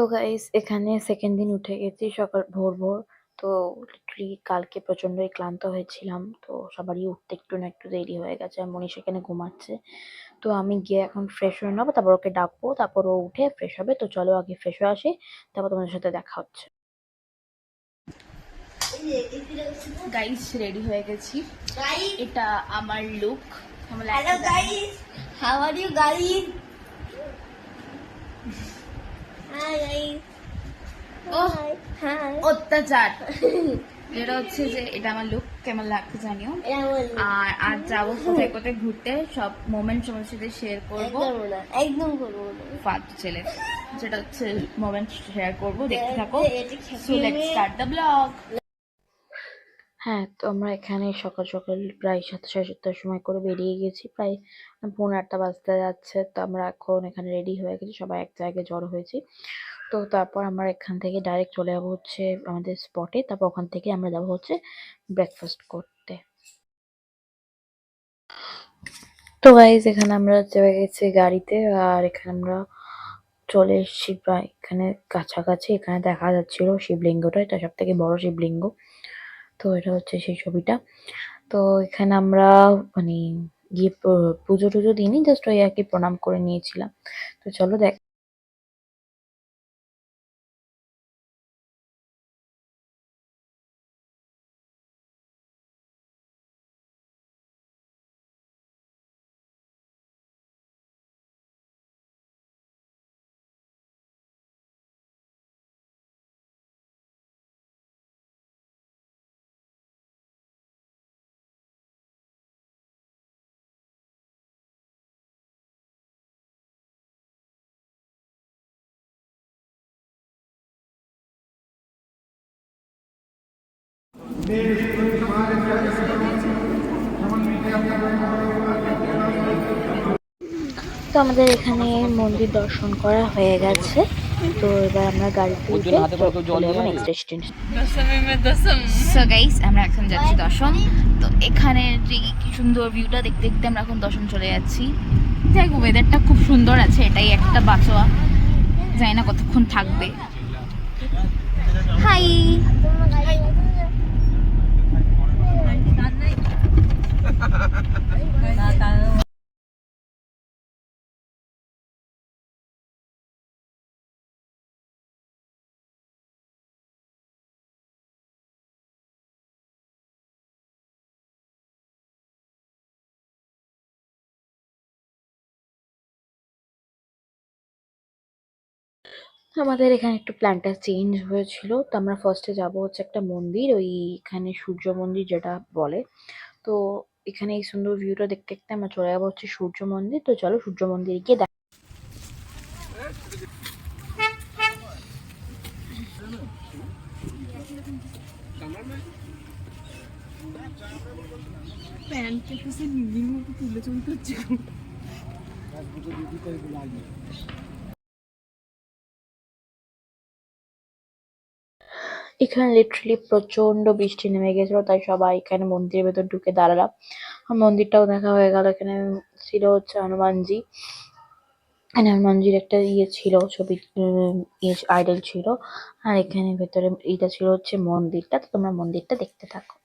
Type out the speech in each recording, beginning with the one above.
তো গাইস এখানে সেকেন্ড দিন উঠে গেছি সকাল ভোর ভোর। তো লিটারালি কালকে প্রচন্ডই ক্লান্ত হয়েছিলাম, তো সবারই উঠতে একটু না একটু দেরি হয়ে গেছে আর মনীষ এখানে ঘুমাচ্ছে। তো আমি গিয়ে এখন ফ্রেশ হয়ে নেবো, তারপর ওকে ডাকবো, তারপর ও উঠে ফ্রেশ হবে। তো চলো আগে ফ্রেশ হয়ে আসি, তারপর তোমাদের সাথে দেখা হচ্ছে। গাইস রেডি হয়ে গেছি, এটা আমার look. Hello guys, how are you guys? Hi guys. ও Hi. অত্যাচার। যেটা হচ্ছে যে এটা আমার লুক, কেমন লাগছে জানিও। আর আজ যাবো কোথায় কোথায় ঘুরতে, সব মোমেন্ট তোমার সাথে শেয়ার করবো। একদম করবো না। ফালতু ছেলে, যেটা হচ্ছে মোমেন্ট শেয়ার করবো, দেখতে থাকো। So let's start the blog. হ্যাঁ, তো আমরা এখানে সকাল সকাল প্রায় 7:30 সময় করে বেরিয়ে গেছি, প্রায় 8:45 বাজতে যাচ্ছে। তো আমরা এখন এখানে রেডি হয়ে গেছি, সবাই এক জায়গায় জড়ো হয়েছি। তো তারপর আমরা এখান থেকে ডাইরেক্ট চলে যাবো হচ্ছে আমাদের স্পটে, তারপর ওখান থেকে আমরা যাবো হচ্ছে ব্রেকফাস্ট করতে। তো গাইজ এখানে আমরা চেপে গেছি গাড়িতে, আর এখানে আমরা চলে এসেছি প্রায় এখানে কাছাকাছি। এখানে দেখা যাচ্ছিল শিবলিঙ্গটা, এটা সব থেকে বড় শিবলিঙ্গ। তো এটা হচ্ছে সেই ছবিটা। তো এখানে আমরা মানে গিয়ে পুজো টুজো দিইনি, জাস্ট ওই আর কি প্রণাম করে নিয়েছিলাম। তো চলো দেখ। তো আমাদের এখানে মন্দির দর্শন করা হয়ে গেছে। তো এবার আমরা গাড়িতে উঠে চলে যাবো নেক্সট ডেস্টিনেশন। সো গাইস আমরা এখন যাচ্ছি দশম। তো এখানে যে কি সুন্দর ভিউটা দেখতে দেখতে আমরা এখন দশম চলে যাচ্ছি। যাই হোক, ওয়েদারটা খুব সুন্দর আছে, এটাই একটা বাঁচোয়া, জানি না কতক্ষণ থাকবে। হাই। আমাদের এখানে একটু প্ল্যানটা চেঞ্জ হয়েছিল। তো আমরা ফার্স্টে যাব হচ্ছে একটা মন্দির, ওইখানে সূর্য মন্দির যেটা বলে। তো এখানে এই সুন্দর ভিউটা দেখতে দেখতে আমরা চলে যাবো হচ্ছে সূর্য মন্দির। তো চলো সূর্য মন্দিরে গিয়ে এখানে লিটারালি প্রচন্ড বৃষ্টি নেমে গেছিল, তাই সবাই এখানে মন্দিরের ভেতর ঢুকে দাঁড়ালাম। আর মন্দিরটাও দেখা হয়ে গেল। এখানে ছিল হচ্ছে হনুমানজি, এখানে হনুমানজির একটা ইয়ে ছিল, ছবি ইয়ে আইডল ছিল। আর এখানে ভেতরে এটা ছিল হচ্ছে মন্দিরটা। তো তোমরা মন্দিরটা দেখতে থাকো।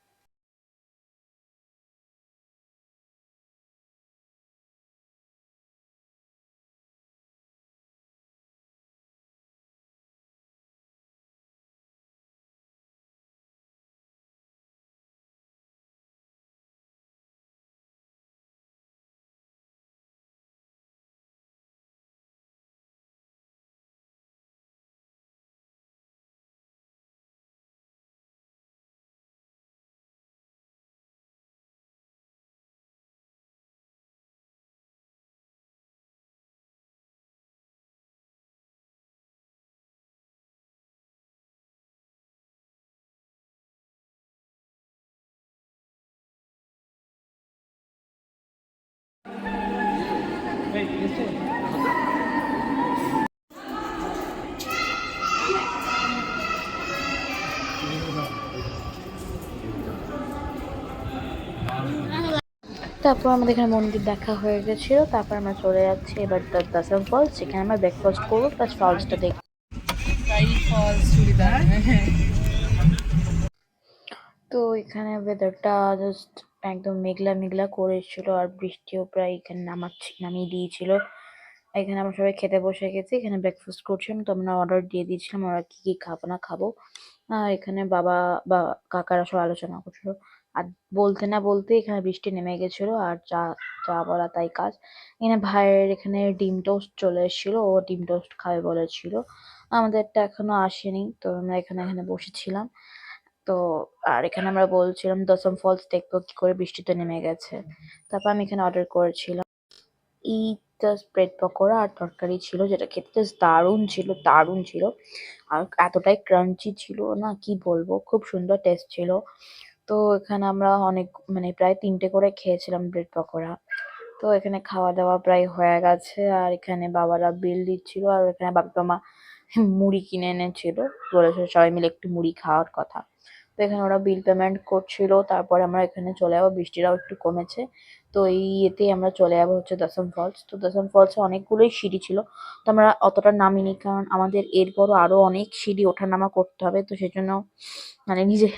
তারপর আমাদের এখানে মন্দির দেখা হয়ে গেছিল। তারপর আমরা চলে যাচ্ছি এবার দশম ফলস, যেখানে আমরা ব্রেকফাস্ট করবো প্লাস ফলসটা দেখবো। Sky falls churidar. তো এখানে ওয়েদারটা জাস্ট একদম মেঘলা মেঘলা করেছিল আর বৃষ্টিও প্রায় এখানে নামিয়ে দিয়েছিল। এখানে আমরা সবাই খেতে বসে গেছি, এখানে ব্রেকফাস্ট করছিলাম, তো আমরা অর্ডার দিয়ে দিয়েছিলাম ওরা কি কি খাবো না খাবো। আর এখানে বাবা বা কাকারা সব আলোচনা করছিল। আর বলতে না বলতে এখানে বৃষ্টি নেমে গেছিল আর যা যা বলা তাই কাজ। এখানে ভাইয়ের এখানে ডিম টোস্ট চলে এসেছিল, ও ডিম টোস্ট খাবে বলেছিল। আমাদেরটা এখনো আসেনি, তো আমরা এখানে এখানে বসেছিলাম। তো আর এখানে আমরা বলছিলাম দশম ফলস দেখবো কি করে, বৃষ্টি তো নেমে গেছে। তারপর আমি এখানে অর্ডার করেছিলাম জাস্ট ব্রেড পকোড়া আর তরকারি ছিল, যেটা খেতে জাস্ট দারুণ ছিল, দারুণ ছিল। আর এতটাই ক্রাঞ্চি ছিল না, কি বলবো, খুব সুন্দর টেস্ট ছিল। তো এখানে আমরা অনেক মানে প্রায় ৩টে করে খেয়েছিলাম ব্রেড পকোড়া। তো এখানে খাওয়া দাওয়া প্রায় হয়ে গেছে আর এখানে বাবারা বিল দিচ্ছিল আর এখানে বাবা মা মুড়ি কিনে এনেছিল, বলেছে সবাই মিলে একটু মুড়ি খাওয়ার কথা। তো এখানে ওরা বিল পেমেন্ট করছিল, তারপরে আমরা এখানে চলে যাবো, বৃষ্টিটাও একটু কমেছে। তো এই ইয়েতেই আমরা চলে যাবো হচ্ছে দশম ফলস। তো দশম ফলসে অনেকগুলোই সিঁড়ি ছিল, তো আমরা অতটা নামিনি কারণ আমাদের এরপরও আরো অনেক সিঁড়ি ওঠানামা করতে হবে, তো সেজন্য মানে নিজে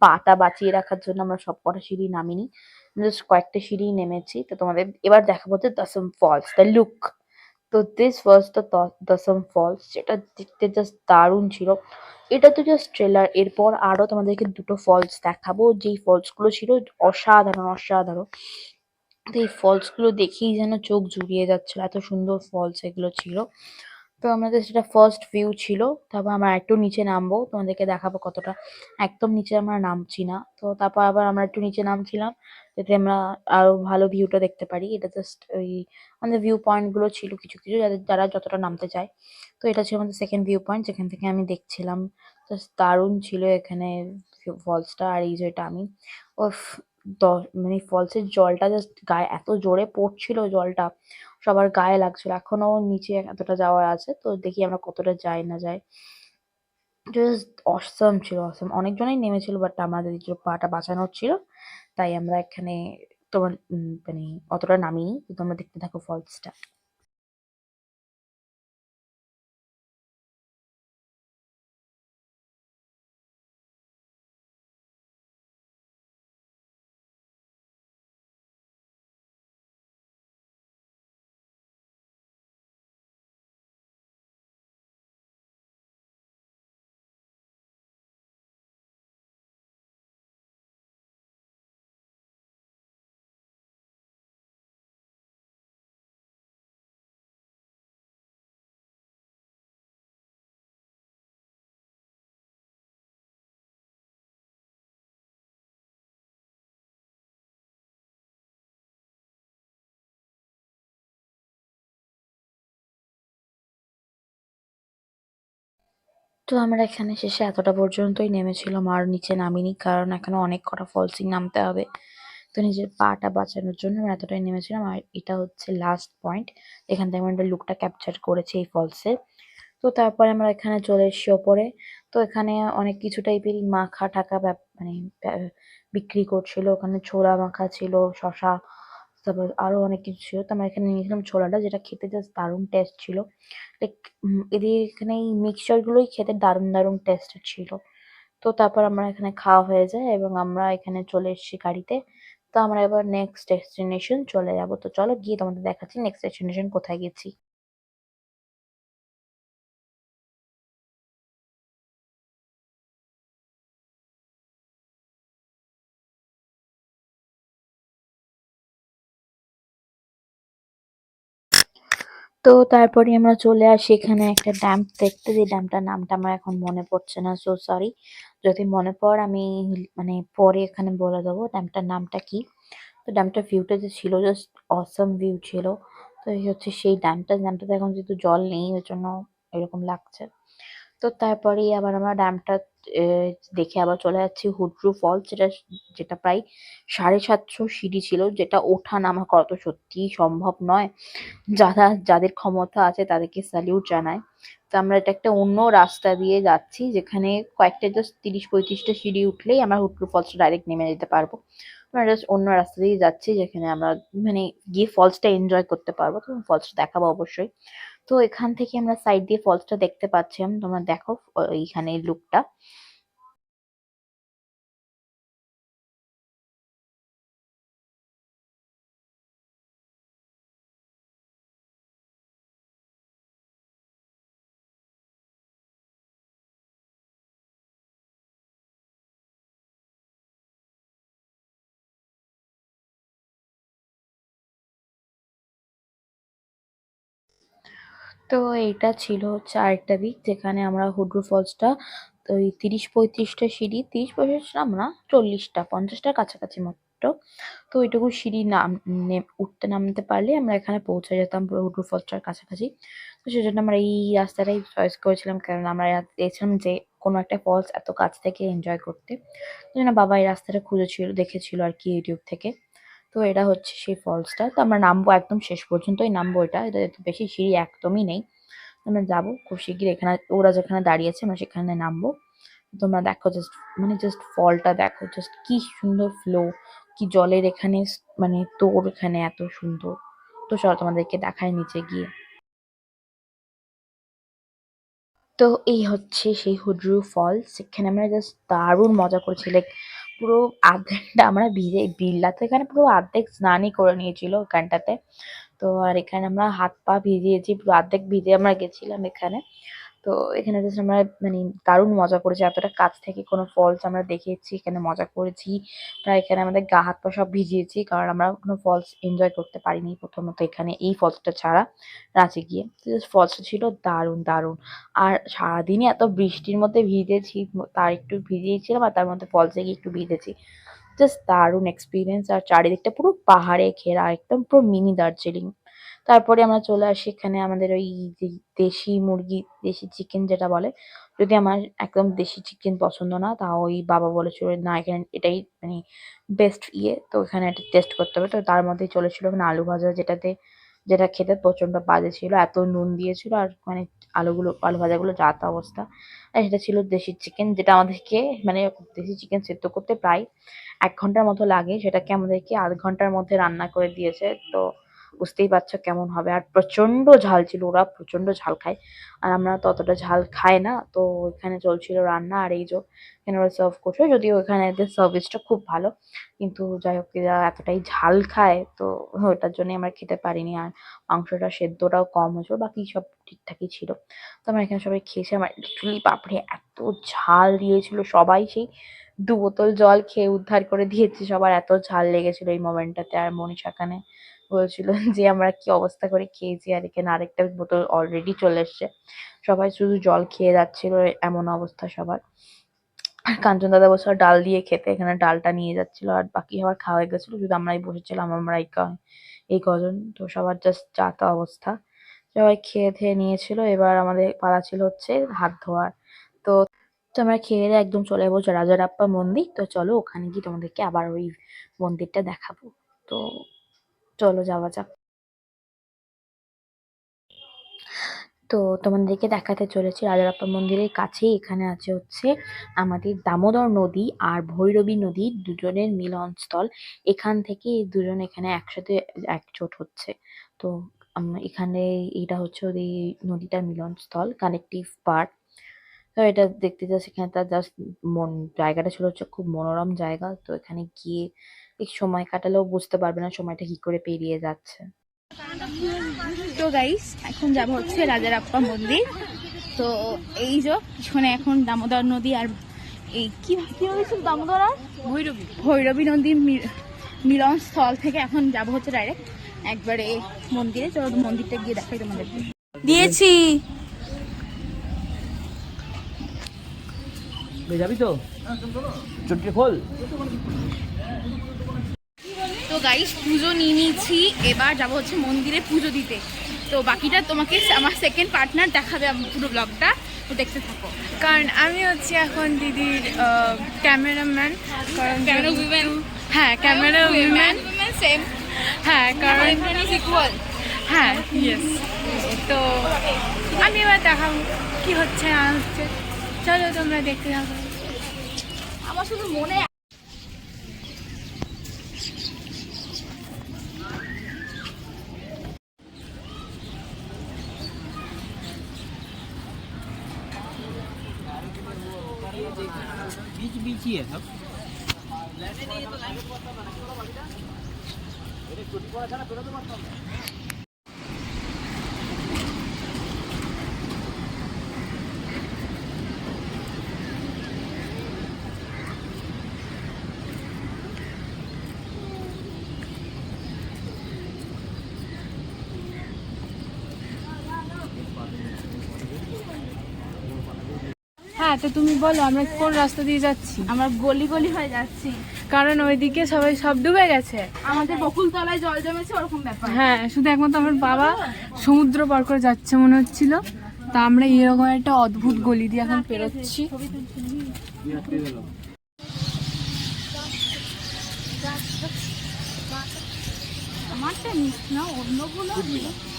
পাটা বাঁচিয়ে রাখার জন্য আমরা সবকটা সিঁড়ি নামিনি, জাস্ট কয়েকটা সিঁড়ি নেমেছি। তো তোমাদের এবার দেখাবো যে দশম ফলস দ্য লুক। তো দিস ওয়াজ দ্য দশম ফলস, যেটা দেখতে জাস্ট দারুণ ছিল। এটা তো জাস্ট ট্রেলার, এরপর আরো তোমাদেরকে দুটো ফলস দেখাবো, যেই ফলস গুলো ছিল অসাধারণ অসাধারণ। তো এই ফলস গুলো দেখেই যেন চোখ জুড়িয়ে যাচ্ছিল, এত সুন্দর ফলস এগুলো ছিল। তো আমাদের সেটা ফার্স্ট ভিউ ছিল। তারপর আমরা একটু নিচে নামবো, তোমাদেরকে দেখাবো কতটা। একদম নিচে আমরা নামছি না, তো তারপর আবার আমরা একটু নিচে নামছিলাম যাতে আমরা আরো ভালো ভিউটা দেখতে পারি। এটা জাস্ট ওই আমাদের ভিউ পয়েন্ট গুলো ছিল কিছু কিছু, যাদের যারা যতটা নামতে চায়। তো এটা ছিল আমাদের সেকেন্ড ভিউ পয়েন্ট, যেখান থেকে আমি দেখছিলাম। জাস্ট দারুণ ছিল এখানে ফলসটা। আর এই যে এটা আমি উফ, মানে ফলসের জলটা জাস্ট গায়ে এত জোরে পড়ছিল, জলটা সবার গায়ে লাগছিল। এখনো নিচে এতটা যাওয়ার আছে, তো দেখি আমরা কতটা যাই না যাই। জাস্ট অসাম ছিল, অসাম। অনেকজনই নেমেছিল বাট আমাদের যে পাটা বাঁচানোর ছিল, তাই আমরা এখানে তোমার মানে অতটা নামিনি। তো তোমরা দেখতে থাকো ফলসটা। তো আমরা এখানে শেষে এতটা পর্যন্তই নেমেছিলাম, আর নিচে নামিনি কারণ এখনো অনেক কটা ফলসিং নামতে হবে। তো নিজের পাটা বাঁচানোর জন্য আমরা এতটাই নেমেছিলাম। আর এটা হচ্ছে লাস্ট পয়েন্ট, এখান থেকে আমরা লুকটা ক্যাপচার করেছি এই ফলসে। তো তারপরে আমরা এখানে চলে এসেছি ওপরে। তো এখানে অনেক কিছু টাইপেরই মাখা টাকা মানে বিক্রি করছিল। ওখানে ছোলা মাখা ছিল, শশা, তারপর আরো অনেক কিছু ছিল। তো আমরা এখানে নিয়েছিলাম ছোলাটা, যেটা খেতে জাস্ট দারুণ টেস্ট ছিল। লাইক এদের এখানে এই মিক্সচার গুলোই খেতে দারুণ দারুণ টেস্টের ছিল। তো তারপর আমরা এখানে খাওয়া হয়ে যায় এবং আমরা এখানে চলে এসেছি গাড়িতে। তো আমরা এবার নেক্সট ডেস্টিনেশন চলে যাব। তো চলো গিয়ে তোমাদের দেখাচ্ছি নেক্সট ডেস্টিনেশন কোথায় গেছি। তো তারপরে আমরা চলে আসি এখানে একটা ড্যাম দেখতে, যে ড্যামটার নামটা আমার এখন মনে পড়ছে না, সো সরি। যদি মনে পড়ে আমি মানে পরে এখানে বলে দেবো ড্যামটার নামটা কি। তো ড্যামটার ভিউটা যে ছিল জাস্ট অসম ভিউ ছিল। তো এই হচ্ছে সেই ড্যামটাতে এখন যেহেতু জল নেই ওই জন্য এরকম লাগছে। তো তারপরেই আবার আমরা ড্যামটা দেখে আবার চলে যাচ্ছি হুড্রু ফলস, যেটা প্রায় ৭৫০ সিঁড়ি ছিল, যেটা ওঠা নামা করা তো সত্যিই সম্ভব নয়। যাদের ক্ষমতা আছে তাদেরকে স্যালিউট জানাই। তো আমরা এটা একটা অন্য রাস্তা দিয়ে যাচ্ছি, যেখানে কয়েকটা জাস্ট ৩০-৩৫টা সিঁড়ি উঠলেই আমরা হুড্রু ফলসটা ডাইরেক্ট নেমে যেতে পারবো। আমরা জাস্ট অন্য রাস্তা দিয়ে যাচ্ছি, যেখানে আমরা মানে গিয়ে ফলসটা এনজয় করতে পারবো। তো ফলসটা দেখাবো অবশ্যই। তো এখান থেকে আমরা সাইড দিয়ে ফলসটা দেখতে পাচ্ছিলাম, তোমরা দেখো এইখানে লুকটা। তো এইটা ছিল হচ্ছে আরেকটা দিক যেখানে আমরা হুড্রু ফলসটা ওই ৩০-৩৫টা সিঁড়ি, ৩০-৩৫ নাম না, ৪০টা ৫০টার কাছাকাছি মাত্র। তো ওইটুকু সিঁড়ি উঠতে নামতে পারলে আমরা এখানে পৌঁছে যেতাম পুরো হুড্রু ফলসটার কাছাকাছি। তো সেজন্য আমরা এই রাস্তাটাই চয়েস করেছিলাম, কারণ আমরা চেয়েছিলাম যে কোনো একটা ফলস এত কাছ থেকে এনজয় করতে। ওই জন্য বাবা এই রাস্তাটা খুঁজেছিল, দেখেছিল আর কি ইউটিউব থেকে। তো এটা হচ্ছে সেই ফলসটা। তো আমরা নামবো একদম শেষ পর্যন্তই নামবো, এটা বেশি সিঁড়ি একদমই নেই। আমরা যাবো খুব শিগগির, এখানে ওরা যেখানে দাঁড়িয়েছে আমরা সেখানে নামবো। তোমরা দেখো জাস্ট, মানে জাস্ট ফলটা দেখো, জাস্ট কি সুন্দর ফ্লো, কি জলের এখানে মানে তোর এখানে এত সুন্দর। তো চলো তোমাদেরকে দেখায় নিচে গিয়ে। তো এই হচ্ছে সেই হুড্রু ফলস, সেখানে আমরা জাস্ট দারুণ মজা করছি। লাইক পুরো আর্ধেকটা আমরা ভিজে, বিল্লা তো এখানে পুরো অর্ধেক স্নানই করে নিয়েছিল ওখানটাতে। তো আর এখানে আমরা হাত পা ভিজিয়েছি, পুরো অর্ধেক ভিজে আমরা গেছিলাম এখানে। তো এখানে জাস্ট আমরা মানে দারুণ মজা করেছি, এতটা কাছ থেকে কোনো ফলস আমরা দেখেছি, এখানে মজা করেছি। প্রায় এখানে আমাদের গা হাত পা সব ভিজিয়েছি, কারণ আমরা কোনো ফলস এনজয় করতে পারিনি প্রথমত এখানে, এই ফলসটা ছাড়া রাঁচি গিয়ে। জাস্ট ফলসটা ছিল দারুণ দারুণ। আর সারাদিনই এত বৃষ্টির মধ্যে ভিজেছি, তার একটু ভিজিয়েছিলাম আর তার মধ্যে ফলসে গিয়ে একটু ভিজেছি। জাস্ট দারুণ এক্সপিরিয়েন্স। আর চারিদিকটা পুরো পাহাড়ে ঘেরা, একদম পুরো মিনি দার্জিলিং। তারপরে আমরা চলে আসি এখানে আমাদের ওই যে দেশি মুরগি, দেশি চিকেন যেটা বলে। যদি আমার একদম দেশি চিকেন পছন্দ না, তাও ওই বাবা বলেছিল না এখানে এটাই মানে বেস্ট ইয়ে, তো এখানে এটা টেস্ট করতে হবে। তো তার মধ্যেই চলেছিল এখানে আলু ভাজা, যেটা খেতে প্রচন্ড বাজে ছিল, এত নুন দিয়েছিল আর মানে আলু ভাজাগুলো যা তা অবস্থা। আর সেটা ছিল দেশি চিকেন, যেটা আমাদেরকে মানে দেশি চিকেন সেদ্ধ করতে প্রায় ১ ঘন্টার মতো লাগে, সেটাকে আমাদেরকে আধ ঘন্টার মধ্যে রান্না করে দিয়েছে। তো বুঝতেই পারছো কেমন হবে। আর প্রচন্ড ঝাল ছিল, ওরা প্রচন্ড ঝাল খায় আর আমরা তো অতটা ঝাল খাই না। তো এখানে চলছিল রান্না, আর এই যে এখানে ওরা সার্ভ করছে, যদিও এখানে এদের সার্ভিসটা খুব ভালো, কিন্তু যাই হোক এরা এতটাই ঝাল খায় তো ওটার জন্য আমরা খেতে পারিনি। আর মাংসটা সেদ্ধটাও কম হয়েছিল, বাকি সব ঠিকঠাকই ছিল। তো আমরা এখানে সবাই খেয়েছি। আমার লিটারালি বাপরে এত ঝাল দিয়েছিল, সবাই সেই ২ বোতল জল খেয়ে উদ্ধার করে দিয়েছে, সবার এত ঝাল লেগেছিল এই মোমেন্টটাতে। আর মনীষা এখানে বলছিল যে আমরা কি অবস্থা করে খেয়েছি, আর এখানে আরেকটা বোতল অলরেডি চলে এসছে। সবাই শুধু জল খেয়ে যাচ্ছিল, এমন অবস্থা সবার। আর কাঞ্চন দাদা বলছিল ডাল দিয়ে খেতে, এখানে ডালটা নিয়ে যাচ্ছিল আর বাকি সবার খাওয়া হয়ে গেছিলো, শুধু আমরাই বসেছিলাম, আমরা এই কজন। তো সবার জাস্ট যা তা অবস্থা, সবাই খেয়ে খেয়ে নিয়েছিল। এবার আমাদের পালা ছিল হচ্ছে হাত ধোয়ার। তো তো আমরা খেয়ে দিয়ে একদম চলে যাবো রাজারাপ্পা মন্দির। তো চলো ওখানে গিয়ে তোমাদেরকে আবার ওই মন্দিরটা দেখাবো। তো চলো যাওয়া যাক। তো তোমাদেরকে দেখাতে চলেছি রাজারাপ্পা মন্দিরের কাছেই এখানে আছে হচ্ছে আমাদের দামোদর নদী আর ভৈরবী নদীর দুজনের মিলনস্থল। এখান থেকে এই দুজন এখানে একসাথে একজোট হচ্ছে। তো এখানে এটা হচ্ছে ওই নদীটার মিলনস্থল, কানেকটিভ পার্ট। তো এটা দেখতে জাস্ট এখানে তার জাস্ট জায়গাটা ছিল হচ্ছে খুব মনোরম জায়গা। তো এখানে গিয়ে এক সময় কাটালেও বুঝতে পারবে না সময়টা কি করে পেরিয়ে যাচ্ছে। তো গাইস এখন যাব হচ্ছে রাজারাপ্পা মন্দির। তো এই যে পিছনে এখন দামোদর নদী আর এই কি হয়েছিল দামোদর আর ভৈরবী নদীর মিলন স্থল থেকে এখন যাব হচ্ছে ডাইরেক্ট একবারে মন্দিরে। চলো মন্দিরটা গিয়ে দেখাই তোমাদেরকে। দিয়েছি যাবি তো চটকে খোল। তো গাইস পুজো নিয়ে নিয়েছি, এবার যাবো হচ্ছে মন্দিরে পুজো দিতে। তো বাকিটা তোমাকে আমার সেকেন্ড পার্টনার দেখাবে পুরো ব্লগটা, তো দেখতে থাকো। কারণ আমি হচ্ছে এখন দিদির ক্যামেরাম্যান, কারণ হ্যাঁ ক্যামেরা উইম্যান সেম, হ্যাঁ কারণ ইকুয়াল। হ্যাঁ ইয়েস। তো আমি এবার দেখাবো কি হচ্ছে না হচ্ছে, চলো তোমরা দেখতে থাকো। আমার শুধু মনে बीच बीच ही है सब। হ্যাঁ, তো তুমি বলো আমরা কোন রাস্তা দিয়ে যাচ্ছি? আমরা গলি গলি হয়ে যাচ্ছি, কারণ ওইদিকে সবাই সব ডুবে গেছে। আমাদের বকুল তলায় জল জমেছে ওরকম ব্যাপার। হ্যাঁ, শুধু একমাত্র আমার বাবা সমুদ্র পার করে যাচ্ছে মনে হচ্ছিল। তা আমরা এরকম একটা অদ্ভুত গলি দিয়ে এখন পেরোচ্ছি। আমারটা নিস না, অন্যগুলো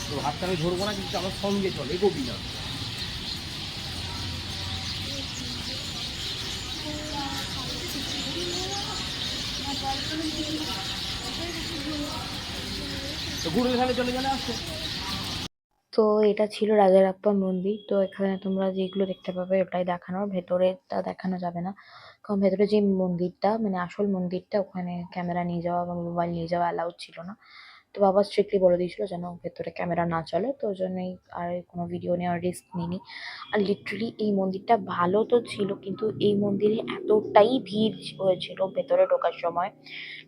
তো হাতটা আমি ধরবো না, কিন্তু আমার সঙ্গে চলে, এগোবি না। তো ঘুরে এখানে চলে গেলে আসছে। তো এটা ছিল রাজারাপ্পা মন্দির। তো এখানে তোমরা যেগুলো দেখতে পাবে ওটাই দেখানো, ভেতরেরটা দেখানো যাবে না, কারণ ভেতরে যে মন্দিরটা মানে আসল মন্দিরটা ওখানে ক্যামেরা নিয়ে যাওয়া বা মোবাইল নিয়ে যাওয়া অ্যালাউড ছিল না। তো বাবা স্ট্রিক্টলি বলে দিয়েছিল যেন ভেতরে ক্যামেরা না চলে, তো ওই জন্যই আর কোনো ভিডিও নেওয়ার রিস্ক নিইনি। আর লিটারালি এই মন্দিরটা ভালো তো ছিল, কিন্তু এই মন্দিরে এতটাই ভিড় হয়েছিল ভেতরে ঢোকার সময়,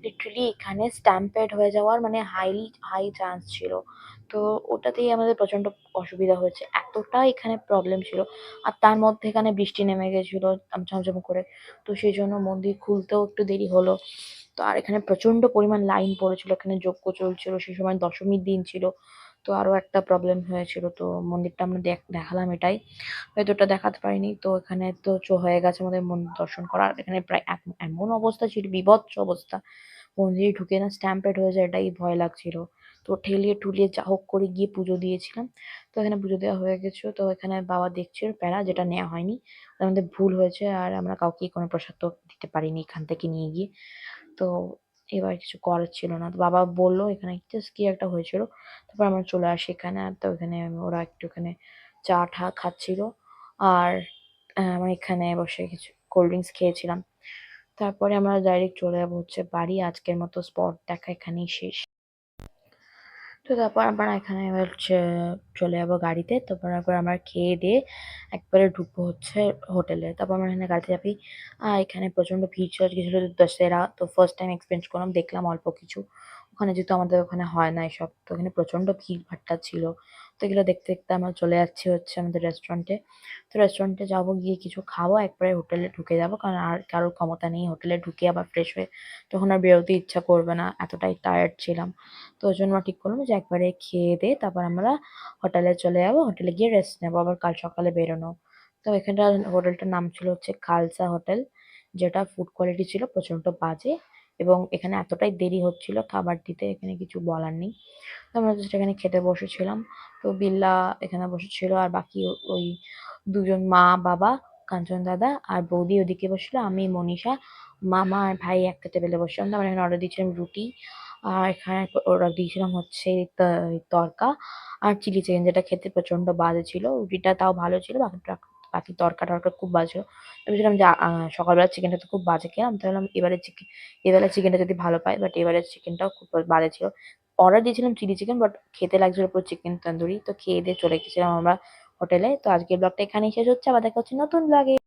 লিটারালি এখানে স্ট্যাম্পেড হয়ে যাওয়ার মানে হাই চান্স ছিল। তো ওটাতেই আমাদের প্রচণ্ড অসুবিধা হয়েছে, এতটা এখানে প্রবলেম ছিল। আর তার মধ্যে এখানে বৃষ্টি নেমে গেছিল ঝমঝম করে, তো সেই জন্য মন্দির খুলতেও একটু দেরি হলো। তো আর এখানে প্রচণ্ড পরিমাণ লাইন পড়েছিল, এখানে যজ্ঞ চলছিল, সেই সময় দশমীর দিন ছিল। তো আরও একটা প্রবলেম হয়েছিল। তো মন্দিরটা আমরা দেখালাম এটাই, ভেতরটা দেখাতে পারিনি। তো এখানে তো হয়ে গেছে আমাদের মন্দির দর্শন করা। আর এখানে প্রায় এমন অবস্থা ছিল, বীভৎস অবস্থা, মন্দিরে ঢুকে না স্ট্যাম্পেড হয়ে যায় এটাই ভয় লাগছিল। তো ঠেলিয়ে ঠুলিয়ে যা হোক করে গিয়ে পুজো দিয়েছিলাম। তো এখানে পুজো দেওয়া হয়ে গেছিল। তো এখানে বাবা দেখছিল প্যাড়া, যেটা নেওয়া হয়নি, আমাদের ভুল হয়েছে, আর আমরা কাউকেই কোনো প্রসাদ তো দিতে পারিনি এখান থেকে নিয়ে গিয়ে। তো এবার কিছু করার ছিল না। তো বাবা বললো এখানে জাস্ট কি একটা হয়েছিল। তারপর আমরা চলে আসি এখানে। আর তো এখানে ওরা একটু এখানে চা টা খাচ্ছিল, আর আমরা এখানে বসে কিছু কোল্ড ড্রিঙ্কস খেয়েছিলাম। তারপরে আমরা ডাইরেক্ট চলে যাবো হচ্ছে বাড়ি। আজকের মতো স্পট দেখা এখানেই শেষ। তো তারপর আমরা এখানে এবার হচ্ছে চলে যাবো গাড়িতে। তারপর আমরা খেয়ে দিয়ে একবারে ঢুকবো হচ্ছে হোটেলে। তারপর আমরা এখানে গাড়িতে চাপি। এখানে প্রচণ্ড ভিড় ছিল, আজকে ছিল দশেরা। তো ফার্স্ট টাইম এক্সপেরিয়েন্স করলাম, দেখলাম অল্প কিছু। ওখানে যেহেতু আমাদের ওখানে হয় না এসব, তো এখানে প্রচণ্ড ভিড়ভাট্টা ছিল। তো এগুলো দেখতে দেখতে আমরা চলে যাচ্ছি হচ্ছে আমাদের রেস্টুরেন্টে। তো রেস্টুরেন্টে যাবো, গিয়ে কিছু খাবো, একবারে হোটেলে ঢুকে যাবো, কারণ আর কারোর ক্ষমতা নেই হোটেলে ঢুকে আবার ফ্রেশ হয়ে, তখন আর বেরোতে ইচ্ছা করবে না, এতটাই টায়ার্ড ছিলাম। তো ওই জন্য আমরা ঠিক করলাম যে একবারে খেয়ে দিয়ে তারপর আমরা হোটেলে চলে যাবো, হোটেলে গিয়ে রেস্ট নেবো, আবার কাল সকালে বেরোনো। তো এখানটার হোটেলটার নাম ছিল হচ্ছে খালসা হোটেল, যেটা ফুড কোয়ালিটি ছিল প্রচণ্ড বাজে, এবং এখানে এতটাই দেরি হচ্ছিল খাবার দিতে, এখানে কিছু বলার নেই। তো আমরা জাস্ট এখানে খেতে বসেছিলাম। তো বিল্লা এখানে বসেছিল, আর বাকি ওই দুজন মা বাবা, কাঞ্চন দাদা আর বৌদি ওদিকে বসছিল, আমি মনীষা, মামা আর ভাই একটা টেবিলে বসছিলাম। তো আমরা এখানে অর্ডার দিয়েছিলাম রুটি, আর এখানে অর্ডার দিয়েছিলাম হচ্ছে তড়কা আর চিলি চিকেন, যেটা খেতে প্রচণ্ড বাজে ছিল। রুটিটা তাও ভালো ছিল, বাকি তড়কা টড়কা খুব বাজে ছিল। ভেবেছিলাম যে সকালবেলা চিকেনটা তো খুব বাজে খেলাম, তো ভাবলাম এবেলা চিকেনটা যদি ভালো পাই, বাট এবারের চিকেনটাও খুব বাজে ছিল। অর্ডার দিয়েছিলাম চিলি চিকেন, বাট খেতে লাগছিল পুরো চিকেন তন্দুরি। তো খেয়ে দিয়ে চলে গেছিলাম আমরা হোটেলে। তো আজকের ব্লগটা এখানেই শেষ হচ্ছে, আবার দেখা হচ্ছে নতুন ব্লগে।